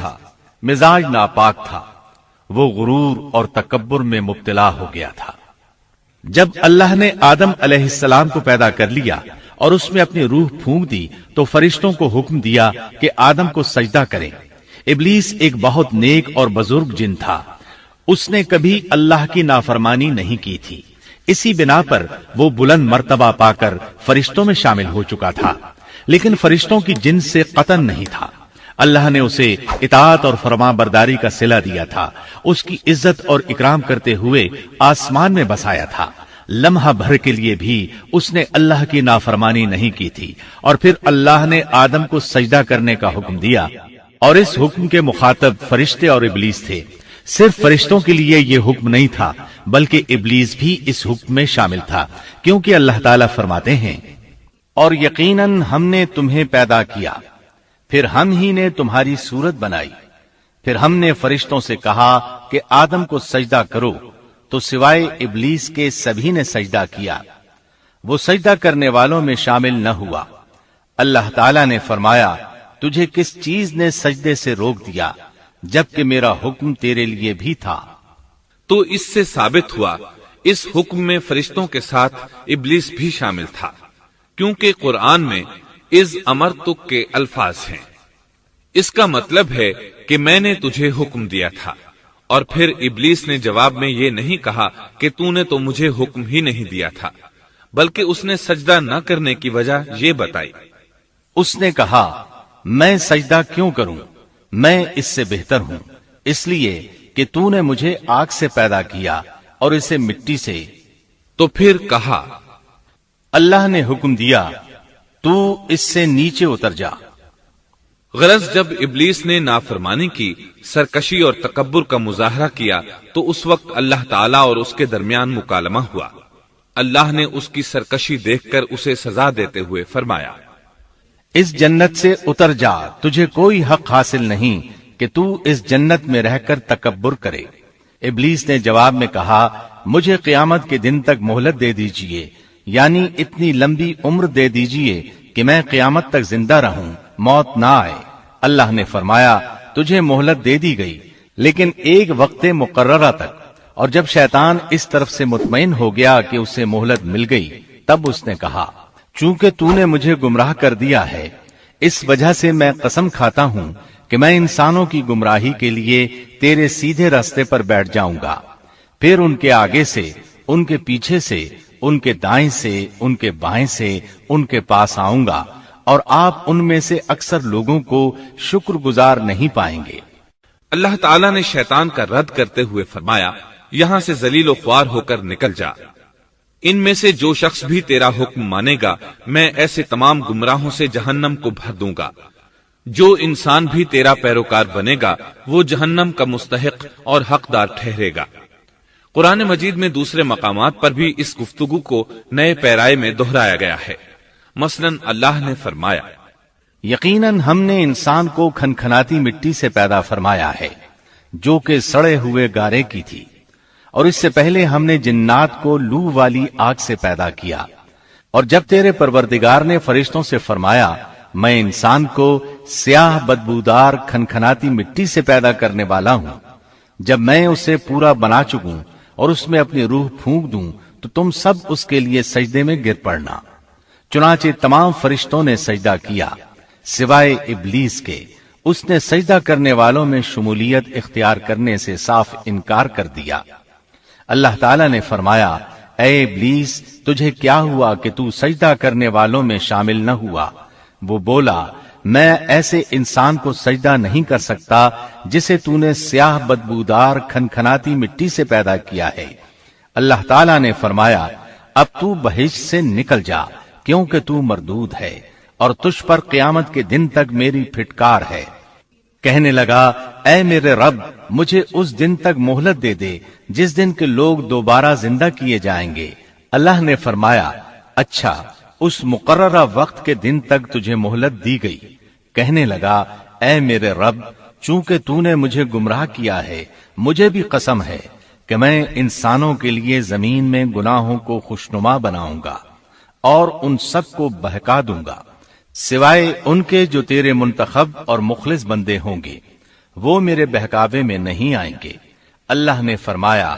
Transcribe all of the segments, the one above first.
تھا، مزاج ناپاک تھا، وہ غرور اور تکبر میں مبتلا ہو گیا تھا۔ جب اللہ نے آدم علیہ السلام کو پیدا کر لیا اور اس میں اپنی روح پھونک دی تو فرشتوں کو حکم دیا کہ آدم کو سجدہ کریں۔ ابلیس ایک بہت نیک اور بزرگ جن تھا، اس نے کبھی اللہ کی نافرمانی نہیں کی تھی، اسی بنا پر وہ بلند مرتبہ پا کر فرشتوں میں شامل ہو چکا تھا، لیکن فرشتوں کی جنس سے قطعاً نہیں تھا۔ اللہ نے اسے اطاعت اور فرما برداری کا صلہ دیا تھا، اس کی عزت اور اکرام کرتے ہوئے آسمان میں بسایا تھا۔ لمحہ بھر کے لیے بھی اس نے اللہ کی نافرمانی نہیں کی تھی، اور پھر اللہ نے آدم کو سجدہ کرنے کا حکم دیا، اور اس حکم کے مخاطب فرشتے اور ابلیس تھے۔ صرف فرشتوں کے لیے یہ حکم نہیں تھا بلکہ ابلیس بھی اس حکم میں شامل تھا، کیونکہ اللہ تعالیٰ فرماتے ہیں، اور یقیناً ہم نے تمہیں پیدا کیا، پھر ہم ہی نے تمہاری صورت بنائی، پھر ہم نے فرشتوں سے کہا کہ آدم کو سجدہ کرو، تو سوائے ابلیس کے سبھی نے سجدہ کیا، وہ سجدہ کرنے والوں میں شامل نہ ہوا۔ اللہ تعالیٰ نے فرمایا، تجھے کس چیز نے سجدے سے روک دیا جبکہ میرا حکم تیرے لیے بھی تھا؟ تو اس سے ثابت ہوا اس حکم میں فرشتوں کے ساتھ ابلیس بھی شامل تھا، کیونکہ قرآن میں اذ امرتک کے الفاظ ہیں۔ اس کا مطلب ہے کہ میں نے تجھے حکم دیا تھا، اور پھر ابلیس نے جواب میں یہ نہیں کہا کہ تو نے تو مجھے حکم ہی نہیں دیا تھا، بلکہ اس نے سجدہ نہ کرنے کی وجہ یہ بتائی۔ اس نے کہا، میں سجدہ کیوں کروں، میں اس سے بہتر ہوں، اس لیے کہ تو نے مجھے آگ سے پیدا کیا اور اسے مٹی سے۔ تو پھر کہا، اللہ نے حکم دیا، تو اس سے نیچے اتر جا۔ غرض جب ابلیس نے نافرمانی کی، سرکشی اور تکبر کا مظاہرہ کیا تو اس وقت اللہ تعالیٰ اور اس کے درمیان مکالمہ ہوا۔ اللہ نے اس کی سرکشی دیکھ کر اسے سزا دیتے ہوئے فرمایا، اس جنت سے اتر جا، تجھے کوئی حق حاصل نہیں کہ تو اس جنت میں رہ کر تکبر کرے۔ ابلیس نے جواب میں کہا، مجھے قیامت کے دن تک مہلت دے دیجئے، یعنی اتنی لمبی عمر دے دیجئے کہ میں قیامت تک زندہ رہوں، موت نہ آئے۔ اللہ نے فرمایا، تجھے مہلت دے دی گئی، لیکن ایک وقت مقررہ تک۔ اور جب شیطان اس طرف سے مطمئن ہو گیا کہ اسے مہلت مل گئی، تب اس نے کہا، چونکہ تو نے مجھے گمراہ کر دیا ہے، اس وجہ سے میں قسم کھاتا ہوں کہ میں انسانوں کی گمراہی کے لیے تیرے سیدھے راستے پر بیٹھ جاؤں گا، پھر ان کے آگے سے، ان کے پیچھے سے، ان کے دائیں سے، ان کے بائیں سے، ان کے پاس آؤں گا، اور آپ ان میں سے اکثر لوگوں کو شکر گزار نہیں پائیں گے۔ اللہ تعالیٰ نے شیطان کا رد کرتے ہوئے فرمایا، یہاں سے ذلیل و خوار ہو کر نکل جا، ان میں سے جو شخص بھی تیرا حکم مانے گا میں ایسے تمام گمراہوں سے جہنم کو بھر دوں گا۔ جو انسان بھی تیرا پیروکار بنے گا وہ جہنم کا مستحق اور حقدار ٹھہرے گا۔ قرآن مجید میں دوسرے مقامات پر بھی اس گفتگو کو نئے پیرائے میں دہرایا گیا ہے۔ مثلاً اللہ نے فرمایا، یقیناً ہم نے انسان کو کھنکھناتی مٹی سے پیدا فرمایا ہے جو کہ سڑے ہوئے گارے کی تھی، اور اس سے پہلے ہم نے جنات کو لو والی آگ سے پیدا کیا۔ اور جب تیرے پروردگار نے فرشتوں سے فرمایا، میں انسان کو سیاہ بدبودار کھنکھناتی مٹی سے پیدا کرنے والا ہوں، جب میں اسے پورا بنا چکوں اور اس میں اپنی روح پھونک دوں تو تم سب اس کے لیے سجدے میں گر پڑنا۔ چنانچہ تمام فرشتوں نے سجدہ کیا سوائے ابلیس کے، اس نے سجدہ کرنے والوں میں شمولیت اختیار کرنے سے صاف انکار کر دیا۔ اللہ تعالیٰ نے فرمایا، اے ابلیس، تجھے کیا ہوا کہ تو سجدہ کرنے والوں میں شامل نہ ہوا؟ وہ بولا، میں ایسے انسان کو سجدہ نہیں کر سکتا جسے تو نے سیاہ بدبودار کھنکھناتی مٹی سے پیدا کیا ہے۔ اللہ تعالیٰ نے فرمایا، اب تو بہشت سے نکل جا، کیونکہ تو مردود ہے اور تجھ پر قیامت کے دن تک میری پھٹکار ہے۔ کہنے لگا، اے میرے رب، مجھے اس دن تک مہلت دے دے جس دن کے لوگ دوبارہ زندہ کیے جائیں گے۔ اللہ نے فرمایا، اچھا، اس مقررہ وقت کے دن تک تجھے مہلت دی گئی۔ کہنے لگا، اے میرے رب، چونکہ تو نے مجھے گمراہ کیا ہے، مجھے بھی قسم ہے کہ میں انسانوں کے لیے زمین میں گناہوں کو خوشنما بناؤں گا اور ان سب کو بہکا دوں گا، سوائے ان کے جو تیرے منتخب اور مخلص بندے ہوں گے۔ وہ میرے بہکاوے میں نہیں آئیں گے۔ اللہ نے فرمایا،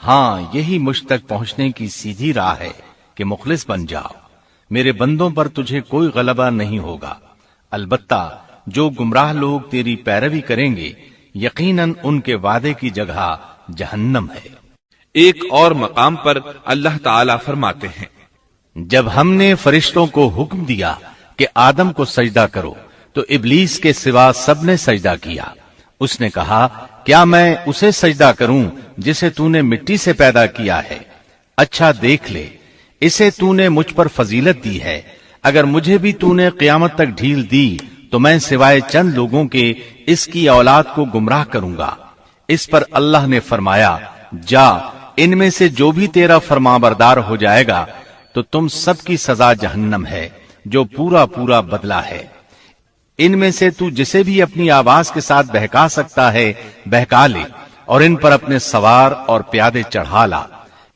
ہاں یہی مجھ تک پہنچنے کی سیدھی راہ ہے کہ مخلص بن جاؤ، میرے بندوں پر تجھے کوئی غلبہ نہیں ہوگا۔ البتہ جو گمراہ لوگ تیری پیروی کریں گے، یقیناً ان کے وعدے کی جگہ جہنم ہے۔ ایک اور مقام پر اللہ تعالیٰ فرماتے ہیں، جب ہم نے فرشتوں کو حکم دیا کہ آدم کو سجدہ کرو تو ابلیس کے سوا سب نے سجدہ کیا۔ اس نے کہا، کیا میں اسے سجدہ کروں جسے تو نے مٹی سے پیدا کیا ہے؟ اچھا دیکھ لے، اسے تو نے مجھ پر فضیلت دی ہے، اگر مجھے بھی تو نے قیامت تک ڈھیل دی تو میں سوائے چند لوگوں کے اس کی اولاد کو گمراہ کروں گا۔ اس پر اللہ نے فرمایا، جا، ان میں سے جو بھی تیرا فرمانبردار ہو جائے گا تو تم سب کی سزا جہنم ہے، جو پورا پورا بدلہ ہے۔ ان میں سے تو جسے بھی اپنی آواز کے ساتھ بہکا سکتا ہے بہکا لے، اور ان پر اپنے سوار اور پیادے چڑھا لا،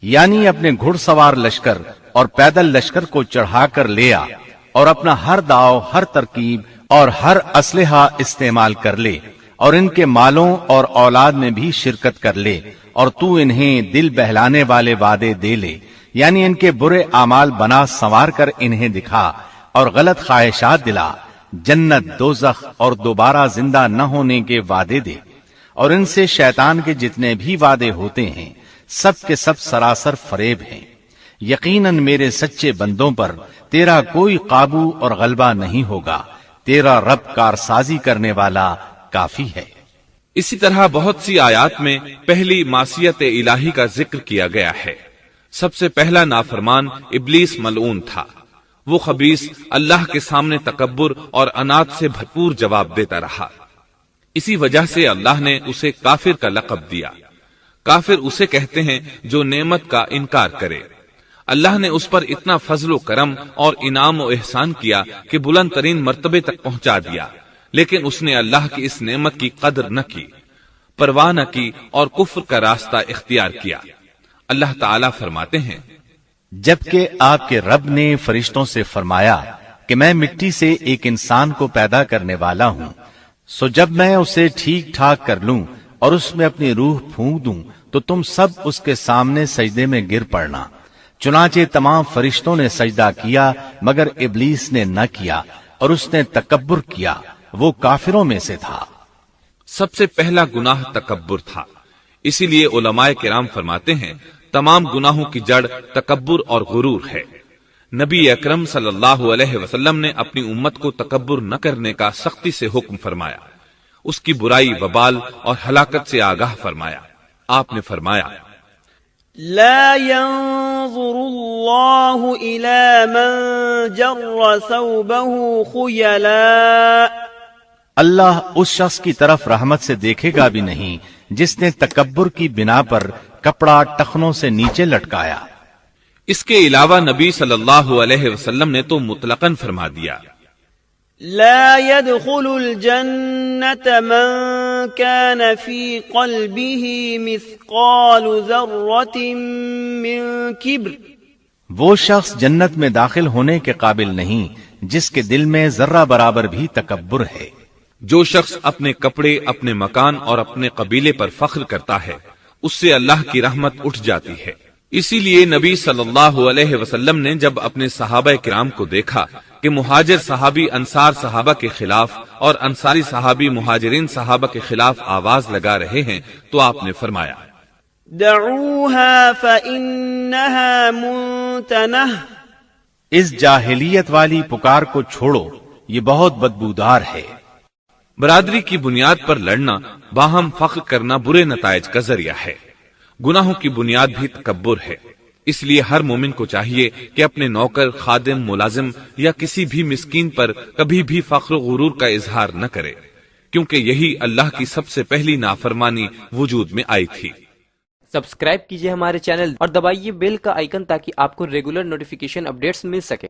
یعنی اپنے گھڑ سوار لشکر اور پیدل لشکر کو چڑھا کر لے آ، اور اپنا ہر داؤ، ہر ترکیب اور ہر اسلحہ استعمال کر لے، اور ان کے مالوں اور اولاد میں بھی شرکت کر لے، اور تو انہیں دل بہلانے والے وعدے دے لے، یعنی ان کے برے اعمال بنا سنوار کر انہیں دکھا، اور غلط خواہشات دلا، جنت، دوزخ اور دوبارہ زندہ نہ ہونے کے وعدے دے، اور ان سے شیطان کے جتنے بھی وعدے ہوتے ہیں سب کے سب سراسر فریب ہیں۔ یقیناً میرے سچے بندوں پر تیرا کوئی قابو اور غلبہ نہیں ہوگا، تیرا رب کارسازی کرنے والا کافی ہے۔ اسی طرح بہت سی آیات میں پہلی معصیت الہی کا ذکر کیا گیا ہے۔ سب سے پہلا نافرمان ابلیس ملعون تھا۔ وہ خبیث اللہ کے سامنے تکبر اور انات سے بھرپور جواب دیتا رہا۔ اسی وجہ سے اللہ نے اسے کافر کا لقب دیا۔ کافر اسے کہتے ہیں جو نعمت کا انکار کرے۔ اللہ نے اس پر اتنا فضل و کرم اور انعام و احسان کیا کہ بلند ترین مرتبے تک پہنچا دیا، لیکن اس نے اللہ کی اس نعمت کی قدر نہ کی، پرواہ نہ کی اور کفر کا راستہ اختیار کیا۔ اللہ تعالیٰ فرماتے ہیں، جبکہ آپ کے رب نے فرشتوں سے فرمایا کہ میں مٹی سے ایک انسان کو پیدا کرنے والا ہوں، سو جب میں اسے ٹھیک ٹھاک کر لوں اور اس میں اپنی روح پھونک دوں تو تم سب اس کے سامنے سجدے میں گر پڑنا۔ چنانچہ تمام فرشتوں نے سجدہ کیا مگر ابلیس نے نہ کیا، اور اس نے تکبر کیا، وہ کافروں میں سے تھا۔ سب سے پہلا گناہ تکبر تھا۔ اسی لیے علماء کرام فرماتے ہیں، تمام گناہوں کی جڑ تکبر اور غرور ہے۔ نبی اکرم صلی اللہ علیہ وسلم نے اپنی امت کو تکبر نہ کرنے کا سختی سے حکم فرمایا، اس کی برائی، وبال اور ہلاکت سے آگاہ فرمایا۔ آپ نے فرمایا، لا ينظر الله إلى من جر ثوبه خيلاء، اللہ اس شخص کی طرف رحمت سے دیکھے گا بھی نہیں جس نے تکبر کی بنا پر کپڑا ٹخنوں سے نیچے لٹکایا۔ اس کے علاوہ نبی صلی اللہ علیہ وسلم نے تو مطلقاً فرما دیا، لا يدخل الجنة من كان في قلبه مثقال ذرة من كبر، وہ شخص جنت میں داخل ہونے کے قابل نہیں جس کے دل میں ذرہ برابر بھی تکبر ہے۔ جو شخص اپنے کپڑے، اپنے مکان اور اپنے قبیلے پر فخر کرتا ہے اس سے اللہ کی رحمت اٹھ جاتی ہے۔ اسی لیے نبی صلی اللہ علیہ وسلم نے جب اپنے صحابہ کرام کو دیکھا کہ مہاجر صحابی انصار صحابہ کے خلاف اور انصاری صحابی مہاجرین صحابہ کے خلاف آواز لگا رہے ہیں تو آپ نے فرمایا، دعوها فإنها منتنہ، اس جاہلیت والی پکار کو چھوڑو، یہ بہت بدبودار ہے۔ برادری کی بنیاد پر لڑنا، باہم فخر کرنا برے نتائج کا ذریعہ ہے۔ گناہوں کی بنیاد بھی تکبر ہے۔ اس لیے ہر مومن کو چاہیے کہ اپنے نوکر، خادم، ملازم یا کسی بھی مسکین پر کبھی بھی فخر و غرور کا اظہار نہ کرے، کیونکہ یہی اللہ کی سب سے پہلی نافرمانی وجود میں آئی تھی۔ سبسکرائب کیجئے ہمارے چینل اور دبائیے بیل کا آئیکن تاکہ آپ کو ریگولر نوٹیفیکیشن اپڈیٹس مل سکے۔